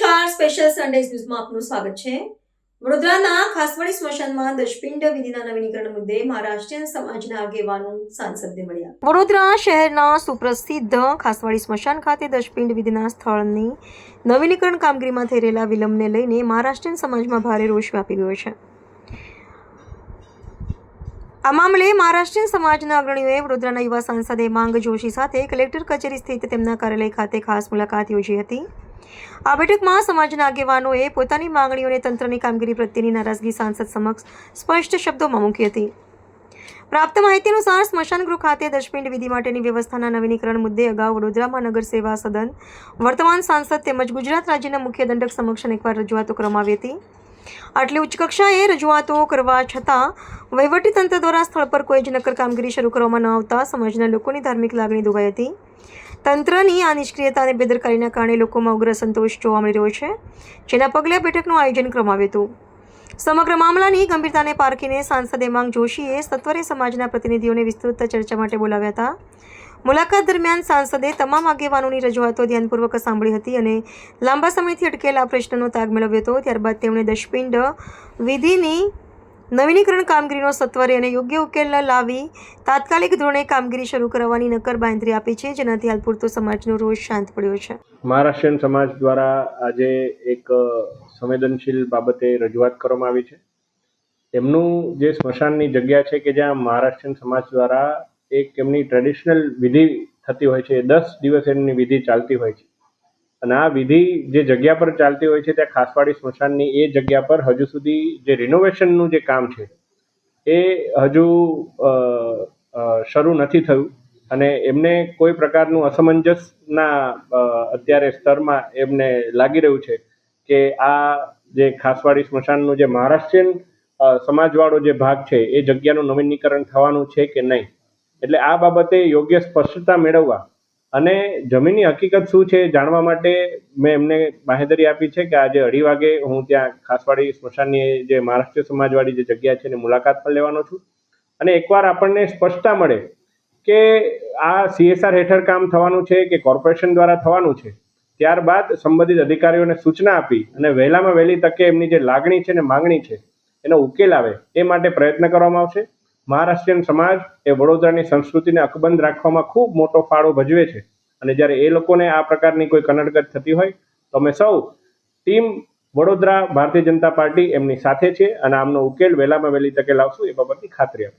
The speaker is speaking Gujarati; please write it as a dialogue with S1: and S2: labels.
S1: નમસ્કાર, સ્પેશિયલ સન્ડે ન્યૂઝમાં આપનું સ્વાગત છે। વડોદરાના ખાસવાડી સ્મશાનમાં દશપિંડ વિધિના નવીનીકરણ મુદ્દે મહારાષ્ટ્રીયન સમાજના આગેવાનો સાંસદને મળ્યા। વડોદરા શહેરના સુપ્રસિદ્ધ ખાસવાડી સ્મશાન ખાતે દશપિંડ વિધિના સ્થળની નવીનીકરણ કામગીરીમાં થઈ રહેલા વિલંબને લઈને મહારાષ્ટ્રીયન સમાજમાં ભારે રોષ વ્યાપી ગયો છે। આ મામલે મહારાષ્ટ્રીયન સમાજના અગ્રણીઓએ વડોદરાના યુવા સાંસદ હેમાંગ જોશી સાથે કલેક્ટર કચેરી સ્થિત તેમના કાર્યાલય ખાતે ખાસ મુલાકાત યોજી હતી। આ બેઠકમાં સમાજના આગેવાનોએ પોતાની માંગણીઓને તંત્રની કામગીરી પ્રત્યેની નારાજગી સાંસદ સમક્ષ સ્પષ્ટ શબ્દોમાં મૂકી હતી। પ્રાપ્ત માહિતી અનુસાર સ્મશાન ગૃહ ખાતે દશપિંડ વિધિ માટેની વ્યવસ્થાના નવીનીકરણ મુદ્દે અગાઉ વડોદરા મહાનગર સેવા સદન વર્તમાન સાંસદ તેમજ ગુજરાત રાજ્યના મુખ્ય દંડક સમક્ષ અનેકવાર રજૂઆતો કરવામાં આવી હતી। આટલી ઉચ્ચ કક્ષાએ રજૂઆતો કરવા છતાં વહીવટીતંત્ર દ્વારા સ્થળ પર કોઈ જ નક્કર કામગીરી શરૂ કરવામાં ન આવતા સમાજના લોકોની ધાર્મિક લાગણી દુભાઈ હતી। તંત્રની આ નિષ્ક્રિયતા અને બેદરકારીના કારણે લોકોમાં ઉગ્ર સંતોષ જોવા મળી રહ્યો છે, જેના પગલે બેઠકનું આયોજન કરવામાં આવ્યું હતું। સમગ્ર મામલાની ગંભીરતાને પારખીને સાંસદ હેમાંગ જોશીએ સત્વરે સમાજના પ્રતિનિધિઓને વિસ્તૃત ચર્ચા માટે બોલાવ્યા હતા। મુલાકાત દરમિયાન સાંસદે તમામ આગેવાનોની રજૂઆતો ધ્યાનપૂર્વક સાંભળી હતી અને લાંબા સમયથી અટકેલા પ્રશ્નનો તાગ મેળવ્યો હતો। ત્યારબાદ તેમણે દશપિંડ વિધિની નવીનીકરણ કામગીરીનો સત્વરે અને યોગ્ય ઉકેલ લાવી તાત્કાલિક ધોરણે કામગીરી શરૂ કરવાની નક્કર બાંયધરી આપી છે, જેનાથી હાલ પૂરતો સમાજનો રોષ શાંત પડ્યો છે।
S2: મહારાષ્ટ્રીયન સમાજ દ્વારા આજે એક સંવેદનશીલ બાબતે રજૂઆત કરવામાં આવી છે। એમનું જે સ્મશાનની જગ્યા છે કે જ્યાં મહારાષ્ટ્રીયન સમાજ દ્વારા એક એમની ટ્રેડિશનલ વિધિ થતી હોય છે, 10 દિવસ એમની વિધિ ચાલતી હોય છે અને આ વિધિ જે જગ્યા પર ચાલતી હોય છે ત્યાં ખાસવાડી સ્મશાનની એ જગ્યા પર હજુ સુધી જે રિનોવેશનનું જે કામ છે એ હજુ શરૂ નથી થયું અને એમને કોઈ પ્રકારનું અસમંજસના અત્યારે સ્તરમાં એમને લાગી રહ્યું છે કે આ જે ખાસવાડી સ્મશાનનું જે મહારાષ્ટ્રીયન સમાજવાળો જે ભાગ છે એ જગ્યાનું નવીનીકરણ થવાનું છે કે નહીં, એટલે આ બાબતે યોગ્ય સ્પષ્ટતા મેળવવા અને જમીનની હકીકત શું છે જાણવા માટે મેં એમને બાંહેધરી આપી છે કે આજે 2:30 વાગે હું ત્યાં ખાસવાડી સ્મશાનની જે મહારાષ્ટ્રીય સમાજવાળી જે જગ્યા છે એની મુલાકાત પણ લેવાનો છું અને એકવાર આપણને સ્પષ્ટતા મળે કે આ CSR હેઠળ કામ થવાનું છે કે કોર્પોરેશન દ્વારા થવાનું છે, ત્યારબાદ સંબંધિત અધિકારીઓને સૂચના આપી અને વહેલામાં વહેલી તકે એમની જે લાગણી છે ને માંગણી છે એનો ઉકેલ આવે એ માટે પ્રયત્ન કરવામાં આવશે। મહારાષ્ટ્રીયન સમાજ એ વડોદરાની સંસ્કૃતિને અકબંધ રાખવામાં ખૂબ મોટો ફાળો ભજવે છે અને જ્યારે એ લોકોને આ પ્રકારની કોઈ કનડગત થતી હોય તો અમે સૌ ટીમ વડોદરા ભારતીય જનતા પાર્ટી એમની સાથે છે અને આમનો ઉકેલ વહેલામાં વહેલી તકે લાવશું એ બાબતની ખાતરી આપું।